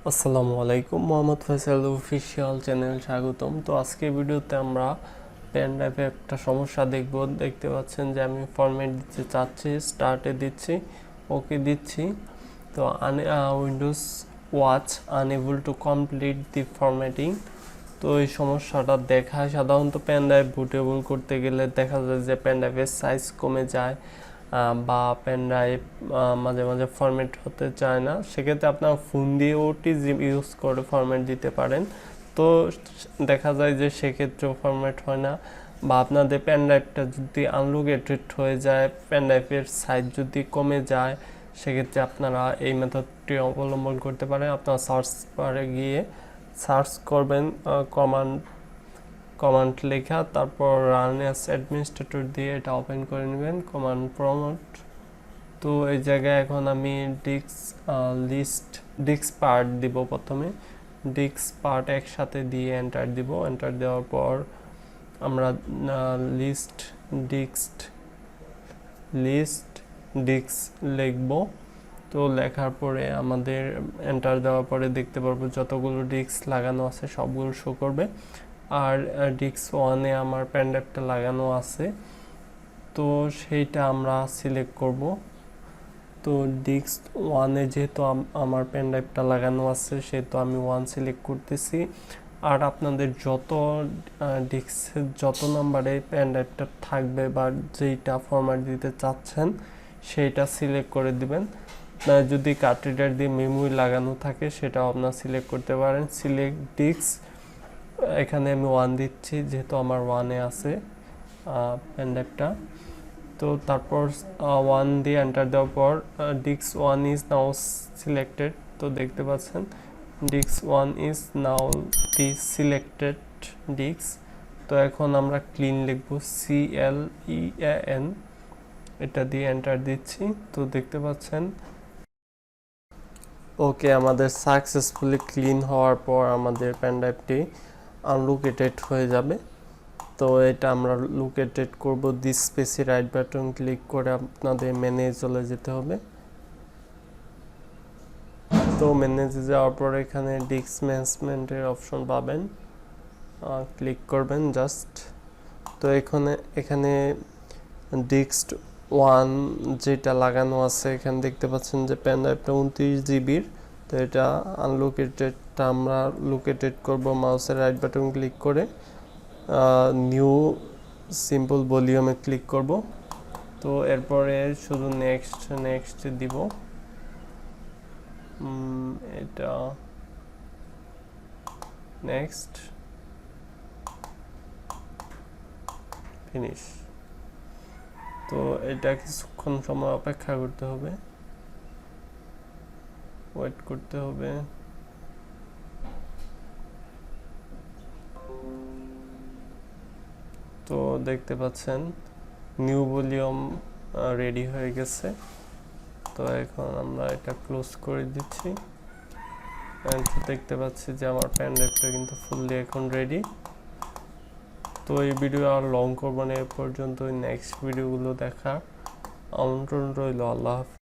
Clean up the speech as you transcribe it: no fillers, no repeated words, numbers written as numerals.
আসসালামু আলাইকুম, Mohammad Faisal official channel স্বাগতম। তো আজকে ভিডিওতে আমরা পেন ড্রাইভে একটা সমস্যা দেখতে পাচ্ছেন যে আমি ফরম্যাট দিতে চাচ্ছি, স্টার্টে দিচ্ছি, ওকে দিচ্ছি, তো Windows watch unable to complete the formatting. তো এই সমস্যাটা দেখায় সাধারণত পেন ড্রাইভ বুটেবল করতে গেলে দেখা যায় যে পেন ড্রাইভের সাইজ কমে যায় বা পেন ড্রাইভ মাঝে মাঝে ফরম্যাট হতে চায় না। সেক্ষেত্রে আপনার ফোন দিয়ে ওটিজি ইউজ করে ফরম্যাট দিতে পারেন। তো দেখা যায় যে সেক্ষেত্রেও ফরম্যাট হয় না, বা আপনাদের পেন ড্রাইভটা যদি আনলোকেটেড হয়ে যায়, পেন ড্রাইভের সাইজ যদি কমে যায়, সেক্ষেত্রে আপনারা এই মেথডটি অবলম্বন করতে পারেন। আপনারা সার্চ বারে গিয়ে সার্চ করবেন কমান্ড লেখা, তারপর রান অ্যাজ অ্যাডমিনিস্ট্রেটর দিয়ে এটা ওপেন করে নেবেন, কমান্ড প্রমোট। তো এই জায়গায় এখন আমি ডিস্ক পার্ট দিব। প্রথমে ডিস্ক পার্ট একসাথে দিয়ে এন্টার দিব। এন্টার দেওয়ার পর আমরা লিস্ট ডিস্ক লিখব। তো লেখার পরে আমাদের এন্টার দেওয়ার পরে দেখতে পারবো যতগুলো ডিস্ক লাগানো আছে সবগুলো শো করবে। আর ডিস্ক ওয়ানে আমার পেন ড্রাইভটা লাগানো আছে, তো সেইটা আমরা সিলেক্ট করব। তো ডিস্ক ওয়ানে যেহেতু আমার পেন ড্রাইভটা লাগানো আছে, সেহেতু আমি ওয়ান সিলেক্ট করতেছি। আর আপনাদের ডিস্কের যত নাম্বারে পেন ড্রাইভটা থাকবে বা যেইটা ফরম্যাট দিতে চাচ্ছেন সেইটা সিলেক্ট করে দিবেন। যদি কার্ড রিডার দিয়ে মেমোরি লাগানো থাকে সেটাও আপনারা সিলেক্ট করতে পারেন। সিলেক্ট ডিস্ক, এখানে আমি ওয়ান দিচ্ছি যেহেতু আমার ওয়ানে আছে পেন ড্রাইভটা। তো তারপর ওয়ান দিয়ে এন্টার দেওয়ার পর disk one is now selected. তো দেখতে পাচ্ছেন disk one is now the selected disk. তো এখন আমরা ক্লিন লিখবো, CLEAN, এটা দিয়ে এন্টার দিচ্ছি। তো দেখতে পাচ্ছেন ওকে, আমাদের সাকসেসফুলি ক্লিন হওয়ার পর আমাদের পেন ড্রাইভটি আনলোকেটেড হয়ে যাবে। তো এটা আমরা লোকেটেড করব, দিস স্পেসে রাইট বাটন ক্লিক করে আপনাদের ম্যানেজ চলে যেতে হবে। তো ম্যানেজে যাওয়ার পর এখানে ডিস্ক ম্যানেজমেন্টের অপশন পাবেন, ক্লিক করবেন জাস্ট। তো এখানে ডিস্ক ওয়ান যেটা লাগানো আছে, এখানে দেখতে পাচ্ছেন যে পেন ড্রাইভটা 29 জিবির। তো এটা আনলোকেটেডটা আমরা লোকেটেড করব মাউসের রাইট বাটন ক্লিক করে নিউ সিম্পল ভলিউমে ক্লিক করব। তো এরপরে শুধু নেক্সট দিব, এটা নেক্সট, ফিনিশ। তো এটা কিছুক্ষণ সময় অপেক্ষা করতে হবে, ওয়েট করতে হবে। তো দেখতে পাচ্ছেন নিউ ভলিউম রেডি হয়ে গেছে। তো এখন আমরা এটা ক্লোজ করে দিচ্ছি। দেখতে পাচ্ছি যে আমার পেন ড্রাইভটা কিন্তু ফুললি এখন রেডি। তো এই ভিডিও আর লং করবো না, এ পর্যন্ত নেক্সট ভিডিওগুলো দেখার আমন্ত্রণ রইল। আল্লাহ হাফেজ।